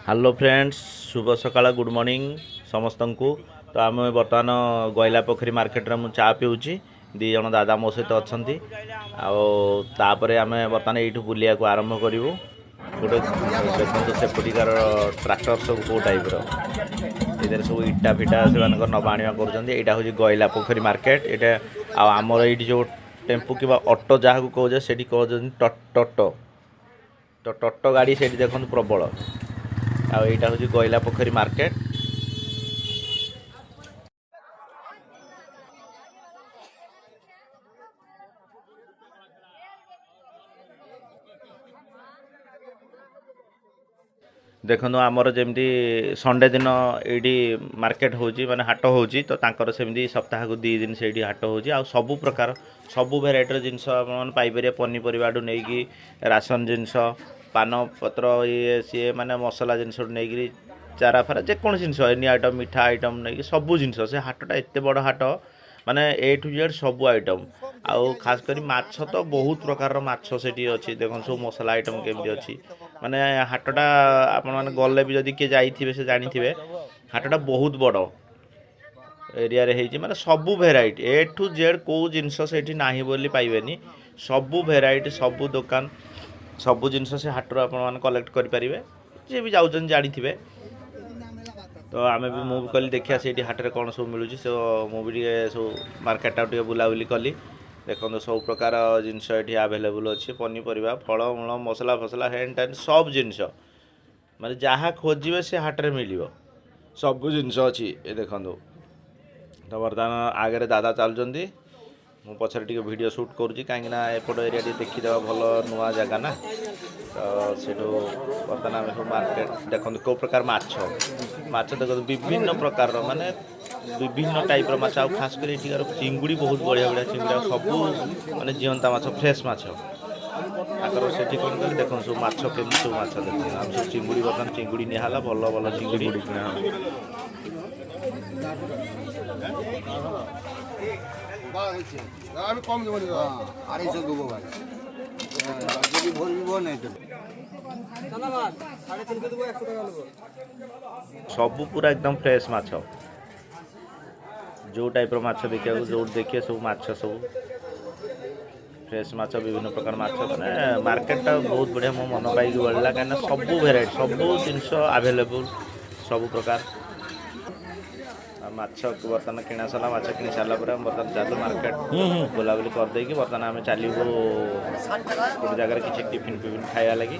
Hello friends शुभ सकाळ good morning समस्त को। तो आम बर्तमान गैला पोखरी मार्केट रे मु चा पिउची दी जन दादा मो सहित अच्छी आपर आम बर्तमान ये बुलिया को आरंभ करूँ। गोटे देखो सेपटिकार ट्राक्टर सब कौ टाइप इधर सब इटा फिटा से नवा आना कर गैला पोखरी मार्केट यहाँ आमर ये जो टेम्पू कि ऑटो जहाँ को कहे से कहते टोटो तो टोटो गाड़ी से देखो प्रबल आईटा हूँ गैला पोखरी मार्केट। देखो आमर जमी संडे दिन ये मार्केट हो माने हाट हो तो तांकर सेमती सप्ताह को 2 दिन से हाट हो सबु प्रकार सबु भेराइटर जिनस पाइपर पनीपरिया नहीं कि राशन जिनस पान पत्र ये सी माने मसला जिनस नहीं चारा फारा जेको जिनस एनी आइटम मिठा आइटम नहीं सबू जिनस से हाटा एत बड़ हाट माने ए टू जेड सबू आइटम आउ खास करी माछ तो बहुत प्रकार माछ सेठी अच्छी देखो सब मसला आइटम केमती अच्छी माने हाटटा आपण माने गले भी जदि किए जाइथिबे से जानिथिबे हाटटा बहुत बड़ एरिया रे हेची माने सबू भेराइटी ए टू जेड को जिनस सेठी नाही बोली पाइबेनी सबू भेराइटी सबू दुकान सबू जिनस से हाटर आपण माने कलेक्ट करि परिबे जे भी जाउछन जानिथिबे। तो आम भी मुझे कहली देखिया से हाटे कौन सब मिलूँ सो मुझे सब मार्केट टे बुलाबुली कली देखो सब प्रकार जिनस ये आवेलेबल अच्छे पनीपरिया फल मूल मसला फसला हेन टेन सब जिनस माने जहाँ खोजे से हाटे मिल सब जिनस अच्छी ये देखो। तो बर्तमान आगे दादा चलुँच मु पछरे टिके वीडियो शूट करुँची कहीं एपट एरिया टी देखीदेवा भल नुआ जगह ना। तो सेठू बर्तमान आम सब मार्केट देखो कौ प्रकार माछ देखो विभिन्न प्रकार माने विभिन्न टाइप माछ आ खास कर चिंगुड़ी बहुत बढ़िया बढ़िया चिंगुड़ी सब माने जीवंता माछ फ्रेश माछ आकर सेठी कौन करें देखो सब माछ केमती सब माछ देखो आम सब चिंगुड़ी बर्तमान चिंगुड़ी निहाला भल भल चिंगुड़ी किना सबू पूरा एकदम फ्रेश माछ जो टाइप माछ देखा जो देखिए सब माछ सब फ्रेश माछ विभिन्न प्रकार माछ मैंने मार्केटा बहुत बढ़िया मो मन पाई बढ़ला कहीं सबू भेराइटी सबू जिनस आवेलेबल सबू प्रकार माछ बर्तमान किना सारा माछ किनी सारा बर्तमान चलू मार्केट बुलाबुली करदे बर्तमान आम चलू गोटे जगह किसी टिफिन फिफिन खाया लगी।